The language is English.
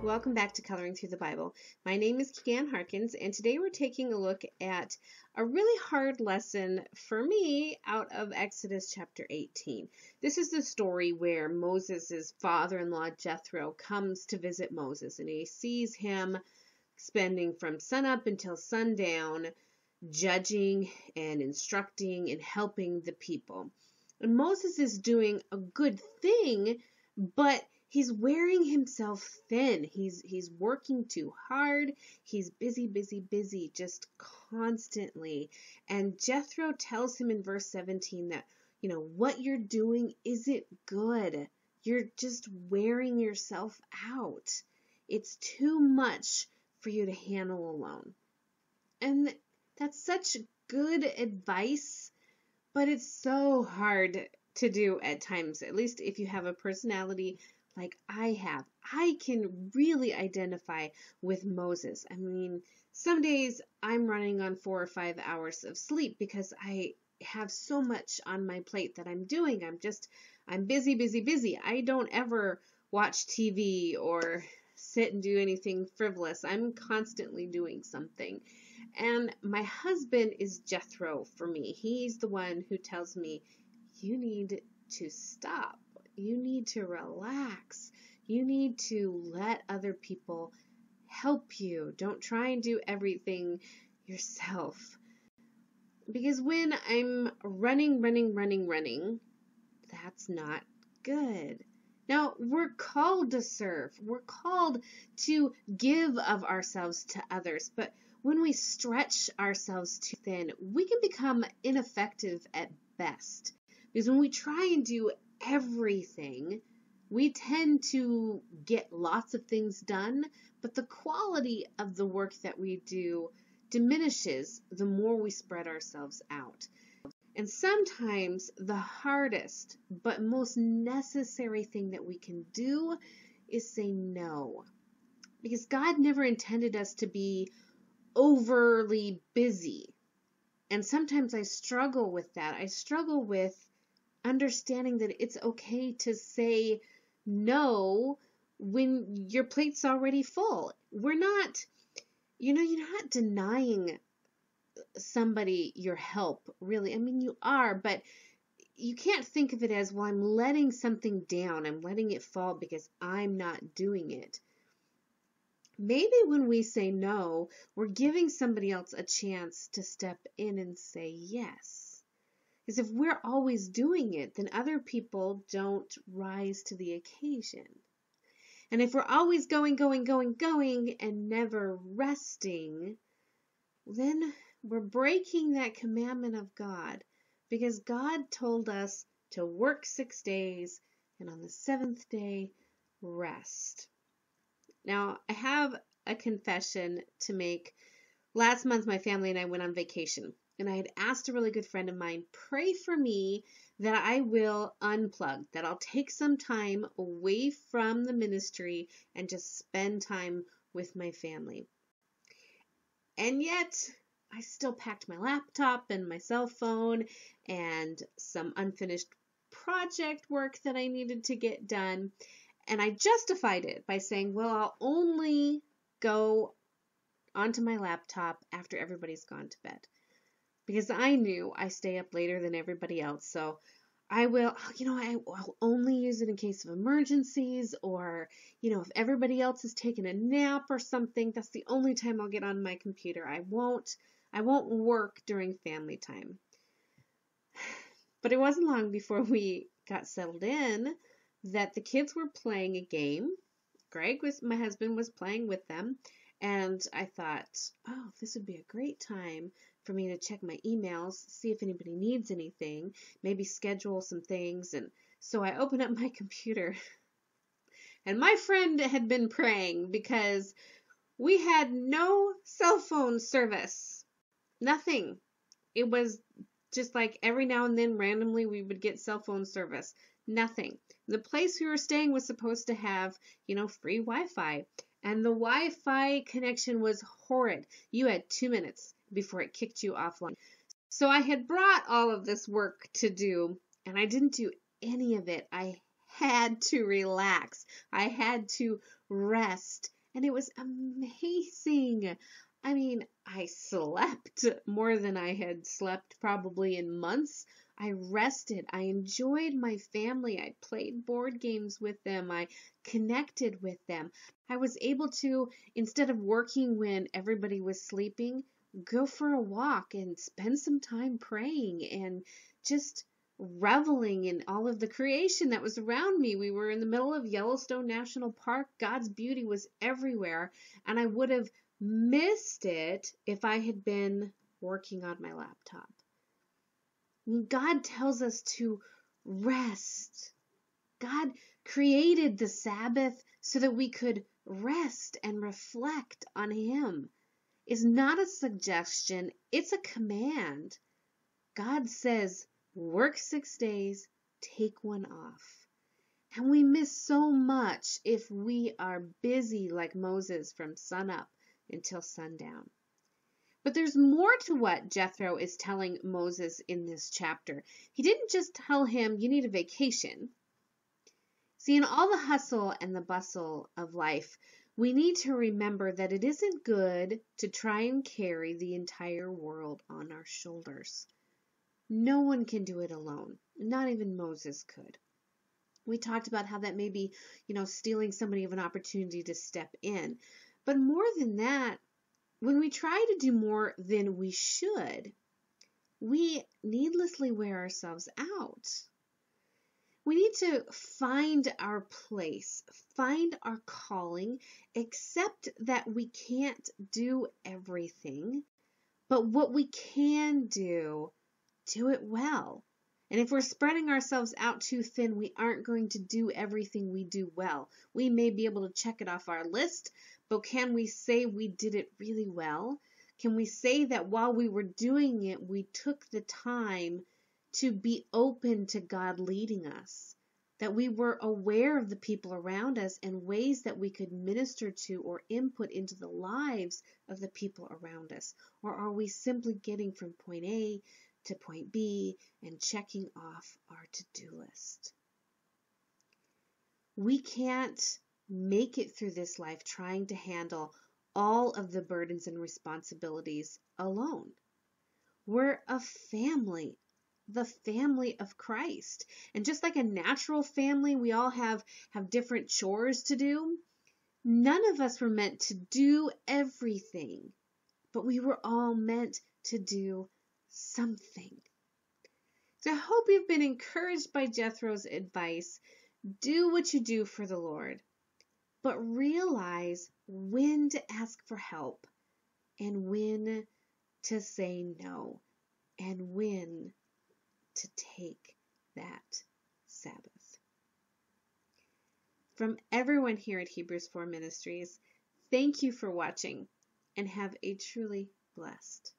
Welcome back to Coloring Through the Bible. My name is Keegan Harkins, and today we're taking a look at a really hard lesson for me out of Exodus chapter 18. This is the story where Moses' father-in-law Jethro comes to visit Moses, and he sees him spending from sunup until sundown judging and instructing and helping the people. And Moses is doing a good thing, but he's wearing himself thin. He's working too hard. He's busy, just constantly. And Jethro tells him in verse 17 that, what you're doing isn't good. You're just wearing yourself out. It's too much for you to handle alone. And that's such good advice, but it's so hard to do at times, at least if you have a personality like I have. I can really identify with Moses. I mean, some days I'm running on 4 or 5 hours of sleep because I have so much on my plate that I'm doing. I'm busy. I don't ever watch TV or sit and do anything frivolous. I'm constantly doing something. And my husband is Jethro for me. He's the one who tells me, you need to stop. You need to relax. You need to let other people help you. Don't try and do everything yourself. Because when I'm running, that's not good. Now, we're called to serve. We're called to give of ourselves to others. But when we stretch ourselves too thin, we can become ineffective at best. Because when we try and do everything, we tend to get lots of things done, but the quality of the work that we do diminishes the more we spread ourselves out. And sometimes the hardest but most necessary thing that we can do is say no. Because God never intended us to be overly busy. And sometimes I struggle with that. I struggle with understanding that it's okay to say no when your plate's already full. You're not denying somebody your help, really. I mean, you are, but you can't think of it as, well, I'm letting something down. I'm letting it fall because I'm not doing it. Maybe when we say no, we're giving somebody else a chance to step in and say yes. Because if we're always doing it, then other people don't rise to the occasion. And if we're always going, and never resting, then we're breaking that commandment of God. Because God told us to work 6 days, and on the 7th day, rest. Now, I have a confession to make. Last month, my family and I went on vacation. And I had asked a really good friend of mine, pray for me that I will unplug, that I'll take some time away from the ministry and just spend time with my family. And yet, I still packed my laptop and my cell phone and some unfinished project work that I needed to get done. And I justified it by saying, well, I'll only go onto my laptop after everybody's gone to bed. Because I knew I stay up later than everybody else. So I'll only use it in case of emergencies, or, if everybody else is taking a nap or something, that's the only time I'll get on my computer. I won't work during family time. But it wasn't long before we got settled in that the kids were playing a game. My husband was playing with them. And I thought, this would be a great time for me to check my emails, see if anybody needs anything, maybe schedule some things. And so I opened up my computer. And my friend had been praying because we had no cell phone service. Nothing. It was just like every now and then randomly we would get cell phone service. Nothing. The place we were staying was supposed to have, free Wi-Fi. And the Wi-Fi connection was horrid. You had 2 minutes before it kicked you offline. So I had brought all of this work to do, and I didn't do any of it. I had to relax. I had to rest. And it was amazing. I mean, I slept more than I had slept probably in months. I rested. I enjoyed my family. I played board games with them. I connected with them. I was able to, instead of working when everybody was sleeping, go for a walk and spend some time praying and just reveling in all of the creation that was around me. We were in the middle of Yellowstone National Park. God's beauty was everywhere, and I would have missed it if I had been working on my laptop. God tells us to rest. God created the Sabbath so that we could rest and reflect on Him. It's not a suggestion, it's a command. God says, work 6 days, take one off. And we miss so much if we are busy like Moses from sunup until sundown. But there's more to what Jethro is telling Moses in this chapter. He didn't just tell him, you need a vacation. See, in all the hustle and the bustle of life, we need to remember that it isn't good to try and carry the entire world on our shoulders. No one can do it alone. Not even Moses could. We talked about how that may be, stealing somebody of an opportunity to step in. But more than that, when we try to do more than we should, we needlessly wear ourselves out. We need to find our place, find our calling, accept that we can't do everything, but what we can do it well. And if we're spreading ourselves out too thin, we aren't going to do everything we do well. We may be able to check it off our list, but can we say we did it really well? Can we say that while we were doing it, we took the time to be open to God leading us? That we were aware of the people around us and ways that we could minister to or input into the lives of the people around us? Or are we simply getting from point A to point B and checking off our to-do list? We can't make it through this life trying to handle all of the burdens and responsibilities alone. We're a family, the family of Christ. And just like a natural family, we all have different chores to do. None of us were meant to do everything, but we were all meant to do something. So I hope you've been encouraged by Jethro's advice. Do what you do for the Lord, but realize when to ask for help and when to say no and when to take that Sabbath. From everyone here at Hebrews 4 Ministries, thank you for watching and have a truly blessed